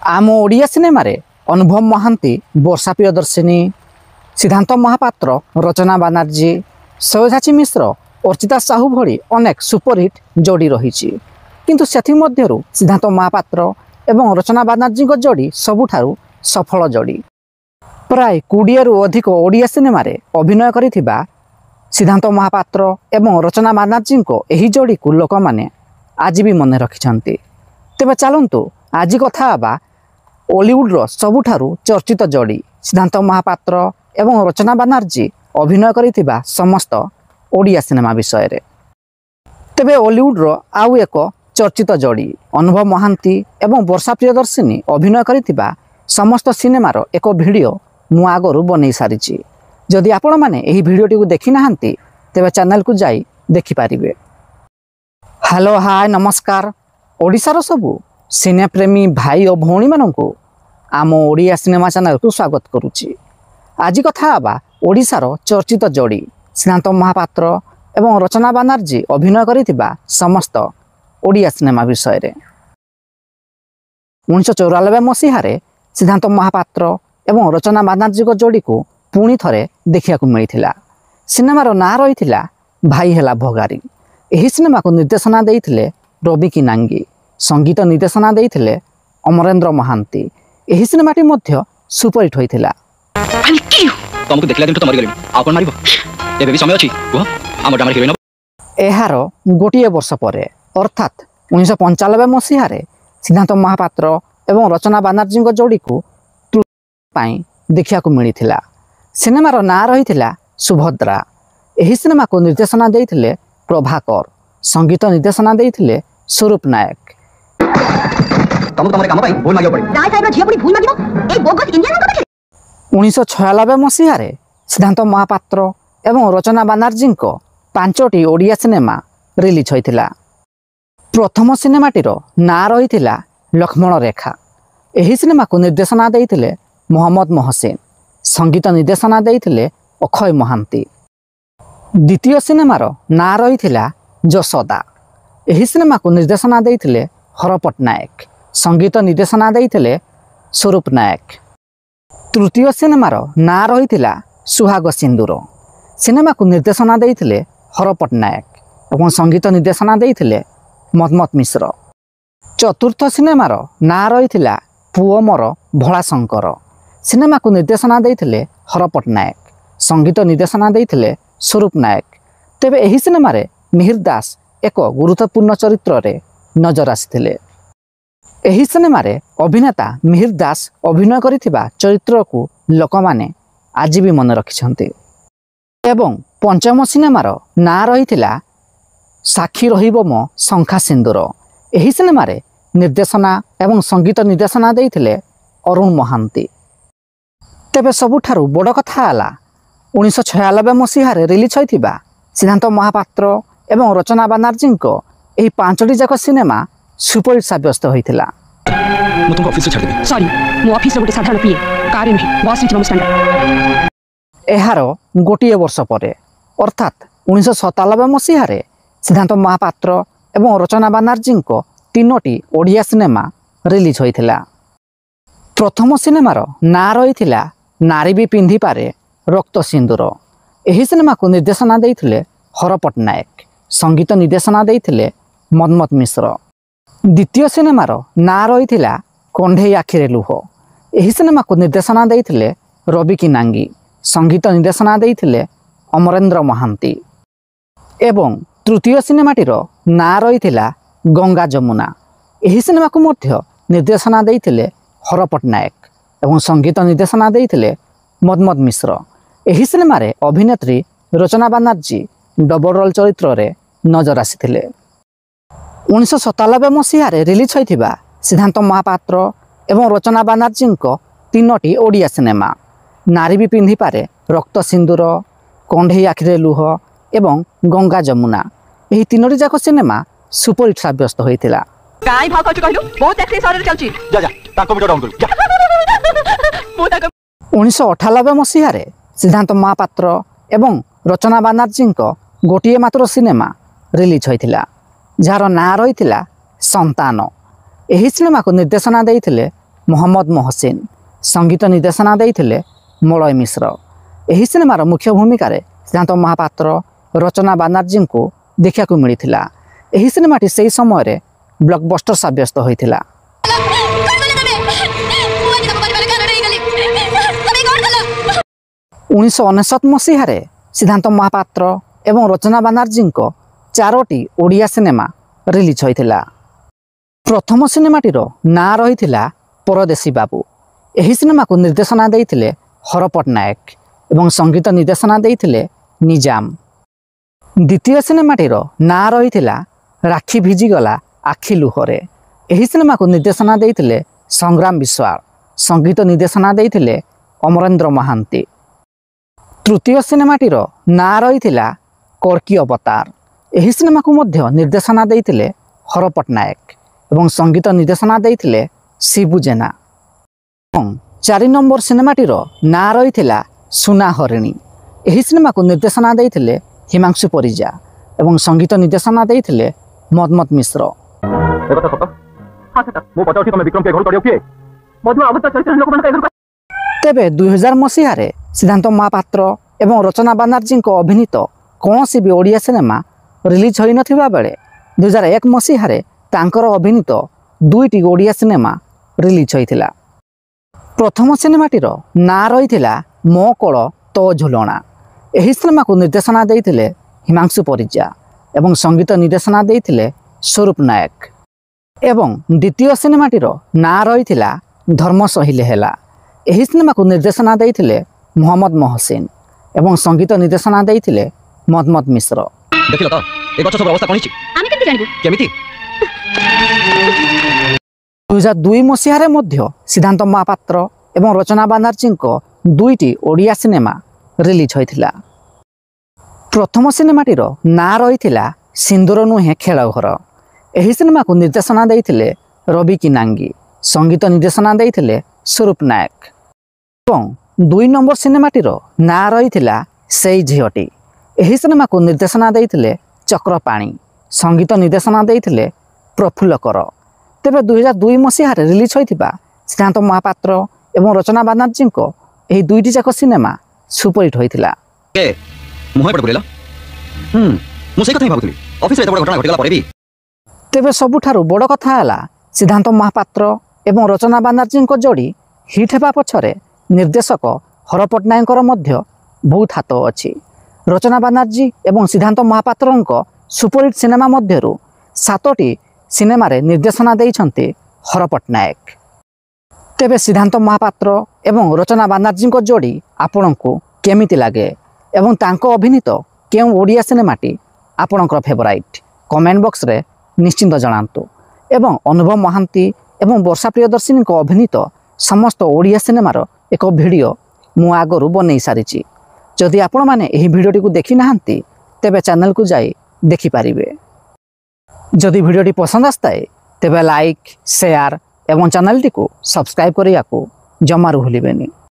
आम ओडिया सिनेमा रे अनुभव महांती, वर्षा प्रियदर्शिनी, सिद्धांत महापात्र, रचना बानार्जी, सव्यसाची मिश्र, अर्चिता साहू भली अनेक सुपरहिट जोड़ी रही। किंतु सेथिमध्यरु सिद्धांत महापात्र एवं रचना बानार्जी जोड़ी सबुठारु सफल जोड़ी। प्राय 20 रु अधिक ओडिया सिनेमा रे अभिनय करिथिबा सिद्धांत महापात्र एवं रचना बानार्जी एही जोड़ी को लोक माने आज भी मन रखिछन्ति। तेबे चलंतु आज कथा हबा ओलीवुड रो सबुठारु चर्चित जोड़ी सिद्धांत महापात्र एवं रचना बानार्जी अभिनय करिथिबा समस्त ओडिया सिनेमा विषय रे। तेबे ओलीवुड रो आउ एक चर्चित जोड़ी अनुभव महांती एवं वर्षा प्रियदर्शिनी अभिनय करिथिबा समस्त सिनेमार एक वीडियो मु आगरु बनै सारिछि। जदि आपण माने एही वीडियोटी को देखि नाहंती तेबे चैनल को जाई देखि पारिबे। हेलो हाय नमस्कार। ओडिशार सबु सिने प्रेमी भाई और भौणी माननकु आम ओडिया सिनेमा चैनल को स्वागत करुछि। आज कथा हबा ओडिशार चर्चित जोड़ी सिद्धांत महापात्र एवं रचना बानार्जी अभिनय करिथिबा समस्त ओडिया सिनेमा विषय रे। 1994 मसीह सिद्धांत महापात्र एवं रचना बानार्जी को जोड़ी को पुणी थरे देखिया को मिलिथिला। सिनेमार ना रहिथिला भाई हेला भगारी। एही सिनेमा को निर्देशना देइथिले रवि किनांगी, संगीत निर्देशना देइथिले अमरेंद्र महांती। एही सिनेमाटी मध्य सुपरहिट होइथिला। तुमको देखला दिन तो मरि गेली आ कोन मारिबो एबे भी समय अछि वो हम ड्रामा हिरोइन। एहार गोटिए वर्ष परे अर्थात 1995 मसीह सिद्धांत महापात्र एवं रचना बानार्जी जोड़ी को देखिया को मिलिथिला। सिनेमार ना रहिथिला सुभद्रा। एही सिनेमा को निर्देशना देइथिले प्रभाकर, संगीत निर्देशना देइथिले स्वरूप नायक। तुमको तमरे काम पई भूल मागियो पड़ी राय साहेब झिया पड़ी भूल मागियो ए बोगस इंडियन को देखि। 1996 मसीह सिद्धांत महापात्र एवं रचना बानार्जी 5टी ओडिया सिनेमा रिलीज होइथिला। प्रथम सिनेमाटीर ना रहिथिला लक्ष्मण रेखा। एही सिनेमा को निर्देशना देइथिले मोहम्मद मोहसिन, संगीत निर्देशना देइथिले अक्षय महांती। द्वितीय सिनेमार ना रहिथिला जसोदा। एही सिनेमा को निर्देशना देइथिले हर पट्टनायक, संगीत निर्देशना देइथिले स्वरूप नायक। तृतीय सिनेमार ना रहिथिला सुहाग सिंदूर। सिनेमा को निर्देशना देइथिले हर पट्टनायक एवं संगीत निर्देशना देइथिले मदमत मिश्र। चतुर्थ सिनेमार ना रहिथिला पुओ मोर भोला शंकर। सिनेमा को निर्देशना देइथिले हर पट्टनायक, संगीत निर्देशना देइथिले स्वरूप नायक। तेबे एही सिनेमा रे मिहिर दास एक गुरुत्वपूर्ण चरित्र रे नजर आसिथिले। एही सिनेमा रे अभिनेता मिहिर दास अभिनय करिथिबा चरित्र को लोकमाने आज भी मन रखिछन्ति। एवं पंचम सिनेमार ना रहिथिला साक्षी रहिबो मो शंखा सिंदूर। एही सिनेमा रे निर्देशना एवं संगीत निर्देशना देइथिले अरुण महांती। तेबे सबुठारु बड़ कथा हला 1996 मसीह रिलीज होइथिबा सिद्धांत महापात्र एवं रचना बानार्जी एही 5टी जाक सिनेमा सुपरहिट साब्यस्त होइथिला। मु तुमको ऑफिस छाड़ देबी। सॉरी मु ऑफिस रे गोटे साधारण पीए कार नहीं बस रे स्टैंड। एहार गोटिए वर्ष परे अर्थात 1997 मसीह सिद्धांत महापात्र एवं रचना बानार्जी 3टी ओडिया सिनेमा रिलीज होइथिला। प्रथम सिनेमार ना रहिथिला नारी भी पिंधि पारे रक्त सिंदूर। एही सिनेमा को निर्देशना देइथिले हर पट्टनायक, संगीत निर्देशना देइथिले मदमत मिश्र। द्वितीय सिनेमार ना रहिथिला कंढेई आखिरे लुह। एही सिनेमा को निर्देशना देइथिले रवि किनांगी, संगीत निर्देशना देइथिले अमरेंद्र महांती। एवं तृतीय सिनेमाटीर ना रहिथिला गंगा जमुना। एही सिनेमा को मध्य निर्देशना देइथिले हर पट्टनायक एवं संगीत निर्देशना देइथिले मदमत मिश्र। एही सिनेमा रे अभिनेत्री रचना बानार्जी डबल रोल चरित्र रे नजर आसिथिले। 1997 मसीह रिलीज होइथिबा सिद्धांत महापात्र एवं रचना बानार्जी 3टी ओडिया सिनेमा नारी भी पिंधि पारे रक्त सिंदूर, कंढेई आखिरे लुह एवं गंगा जमुना एही 3टी जाक सिनेमा सुपरहिट साब्यस्त होइथिला। काई भाव कहछु कहलु बहुत एक्टिव सरे चलछि जा जा ताको वीडियो डाउन कर जा। 1998 मसीह सिद्धांत महापात्र एवं रचना बानार्जी गोटिए मात्र सिनेमा रिलीज होइथिला जार ना रहिथिला संतान। एही सिनेमा को निर्देशना देइथिले मोहम्मद मोहसिन, संगीत निर्देशना देइथिले मलय मिश्र। ଏହି ସିନେମାର ମୁଖ୍ୟ ଭୂମିକାରେ ସିଦ୍ଧାନ୍ତ ମହାପାତ୍ର, ରଚନା ବାନାର୍ଜୀଙ୍କୁ ଦେଖିବାକୁ ମିଳିଥିଲା। ଏହି ସିନେମାଟି ସେହି ସମୟରେ ବ୍ଲକବଷ୍ଟର ସାବ୍ୟସ୍ତ ହୋଇଥିଲା। 1999 ମସିହାରେ ସିଦ୍ଧାନ୍ତ ମହାପାତ୍ର ଏବଂ ରଚନା ବାନାର୍ଜୀଙ୍କ 4ଟି ଓଡ଼ିଆ ସିନେମା ରିଲିଜ୍ ହୋଇଥିଲା। ପ୍ରଥମ ସିନେମାଟିର ନାଁ ରହିଥିଲା ପରଦେଶୀ ବାବୁ। ଏହି ସିନେମାକୁ ନିର୍ଦ୍ଦେଶନା ଦେଇଥିଲେ ହର ପଟ୍ଟନାୟକ ଏବଂ ସଙ୍ଗୀତ ନିର୍ଦ୍ଦେଶନା ଦେଇଥିଲେ ନିଜାମ। ଦ୍ୱିତୀୟ ସିନେମାଟିର ନାଁ ରହିଥିଲା ରାକ୍ଷୀ ଭିଜିଗଲା ଆଖି ଲୁହରେ। ଏହି ସିନେମାକୁ ନିର୍ଦ୍ଦେଶନା ଦେଇଥିଲେ ସଂଗ୍ରାମ ବିଶ୍ୱାଳ, ସଙ୍ଗୀତ ନିର୍ଦ୍ଦେଶନା ଦେଇଥିଲେ ଅମରେନ୍ଦ୍ର ମହାନ୍ତି। ତୃତୀୟ ସିନେମାଟିର ନାଁ ରହିଥିଲା କଳ୍କି ଅବତାର। ଏହି ସିନେମାକୁ ମଧ୍ୟ ନିର୍ଦ୍ଦେଶନା ଦେଇଥିଲେ ହର ପଟ୍ଟନାୟକ ଏବଂ ସଙ୍ଗୀତ ନିର୍ଦ୍ଦେଶନା ଦେଇଥିଲେ ଶିବୁ ଜେନା। ଏବଂ 4 ନମ୍ବର ସିନେମାଟିର ନାଁ ରହିଥିଲା ସୁନା ହରିଣୀ। ଏହି ସିନେମାକୁ ନିର୍ଦ୍ଦେଶନା ଦେଇଥିଲେ ହିମାଂଶୁ ପରିଜା ଏବଂ ସଙ୍ଗୀତ ନିର୍ଦ୍ଦେଶନା ଦେଇଥିଲେ ମଦମତ ମିଶ୍ର। ତେବେ 2000 ମସିହାରେ ସିଦ୍ଧାନ୍ତ ମହାପାତ୍ର ଏବଂ ରଚନା ବାନାର୍ଜୀଙ୍କ ଅଭିନୀତ କୌଣସି ବି ଓଡ଼ିଆ ସିନେମା ରିଲିଜ୍ ହୋଇନଥିବା ବେଳେ 2001 ମସିହାରେ ତାଙ୍କର ଅଭିନୀତ 2ଟି ଓଡ଼ିଆ ସିନେମା ରିଲିଜ୍ ହୋଇଥିଲା। ପ୍ରଥମ ସିନେମାଟିର ନାଁ ରହିଥିଲା ମୋ କୋଳ ତୋ ଝୁଲଣା। ଏହି ସିନେମାକୁ ନିର୍ଦ୍ଦେଶନା ଦେଇଥିଲେ ହିମାଂଶୁ ପରିଜା ଏବଂ ସଙ୍ଗୀତ ନିର୍ଦ୍ଦେଶନା ଦେଇଥିଲେ ସ୍ୱରୂପ ନାୟକ। ଏବଂ ଦ୍ୱିତୀୟ ସିନେମାଟିର ନାଁ ରହିଥିଲା ଧର୍ମ ସହିଲେ ହେଲା। ଏହି ସିନେମାକୁ ନିର୍ଦ୍ଦେଶନା ଦେଇଥିଲେ ମୋହମ୍ମଦ ମହସିନ ଏବଂ ସଙ୍ଗୀତ ନିର୍ଦ୍ଦେଶନା ଦେଇଥିଲେ ମଦମତ ମିଶ୍ର। ଦେଖିଲ ତ ଏ ଗଛ ସବୁ ଅବସ୍ଥା କଣ ହେଇଛି? ଆମେ କେମିତି ଜାଣିବୁ? କେମିତି? 2002 ମସିହାରେ ମଧ୍ୟ ସିଦ୍ଧାନ୍ତ ମହାପାତ୍ର ଏବଂ ରଚନା ବାନାର୍ଜୀଙ୍କ 2ଟି ଓଡ଼ିଆ ସିନେମା ରିଲିଜ୍ ହୋଇଥିଲା। ପ୍ରଥମ ସିନେମାଟିର ନାଁ ରହିଥିଲା ସିନ୍ଦୁର ନୁହେଁ ଖେଳ ଘର। ଏହି ସିନେମାକୁ ନିର୍ଦ୍ଦେଶନା ଦେଇଥିଲେ ରବି କିନାଙ୍ଗି, ସଙ୍ଗୀତ ନିର୍ଦ୍ଦେଶନା ଦେଇଥିଲେ ସ୍ୱରୂପ ନାୟକ। ଏବଂ 2 ନମ୍ବର ସିନେମାଟିର ନାଁ ରହିଥିଲା ସେଇ ଝିଅଟି। ଏହି ସିନେମାକୁ ନିର୍ଦ୍ଦେଶନା ଦେଇଥିଲେ ଚକ୍ରପାଣି, ସଙ୍ଗୀତ ନିର୍ଦ୍ଦେଶନା ଦେଇଥିଲେ ପ୍ରଫୁଲ୍ଲ କର। ତେବେ 2002 ମସିହାରେ ରିଲିଜ୍ ହୋଇଥିବା ସିଦ୍ଧାନ୍ତ ମହାପାତ୍ର ଏବଂ ରଚନା ବାନାର୍ଜୀଙ୍କ ଏହି 2ଟି ଯାକ ସିନେମା ସୁପରହିଟ୍ ହୋଇଥିଲା। ତେବେ ସବୁଠାରୁ ବଡ଼ କଥା ହେଲା ସିଦ୍ଧାନ୍ତ ମହାପାତ୍ର ଏବଂ ରଚନା ବାନାର୍ଜୀଙ୍କ ଯୋଡ଼ି ହିଟ୍ ହେବା ପଛରେ ନିର୍ଦ୍ଦେଶକ ହର ପଟ୍ଟନାୟକଙ୍କର ମଧ୍ୟ ବହୁତ ହାତ ଅଛି। ରଚନା ବାନାର୍ଜୀ ଏବଂ ସିଦ୍ଧାନ୍ତ ମହାପାତ୍ରଙ୍କ ସୁପରହିଟ୍ ସିନେମା ମଧ୍ୟରୁ 7ଟି ସିନେମାରେ ନିର୍ଦ୍ଦେଶନା ଦେଇଛନ୍ତି ହର ପଟ୍ଟନାୟକ। ତେବେ ସିଦ୍ଧାନ୍ତ ମହାପାତ୍ର ଏବଂ ରଚନା ବାନାର୍ଜୀଙ୍କ ଯୋଡ଼ି ଆପଣଙ୍କୁ କେମିତି ଲାଗେ ଏବଂ ତାଙ୍କ ଅଭିନୀତ କେଉଁ ଓଡ଼ିଆ ସିନେମାଟି ଆପଣଙ୍କର ଫେଭରାଇଟ୍? କମେଣ୍ଟ ବକ୍ସରେ ନିଶ୍ଚିନ୍ତ ଜଣାନ୍ତୁ। ଏବଂ ଅନୁଭବ ମହାନ୍ତି ଏବଂ ବର୍ଷା ପ୍ରିୟଦର୍ଶିନୀଙ୍କ ଅଭିନୀତ ସମସ୍ତ ଓଡ଼ିଆ ସିନେମାର ଏକ ଭିଡ଼ିଓ ମୁଁ ଆଗରୁ ବନେଇ ସାରିଛି। ଯଦି ଆପଣମାନେ ଏହି ଭିଡ଼ିଓଟିକୁ ଦେଖିନାହାନ୍ତି ତେବେ ଚ୍ୟାନେଲକୁ ଯାଇ ଦେଖିପାରିବେ। ଯଦି ଭିଡ଼ିଓଟି ପସନ୍ଦ ଆସିଥାଏ ତେବେ ଲାଇକ୍, ସେୟାର ଏବଂ ଚ୍ୟାନେଲଟିକୁ ସବସ୍କ୍ରାଇବ୍ କରିବାକୁ ଜମାରୁ ଭୁଲିବେନି।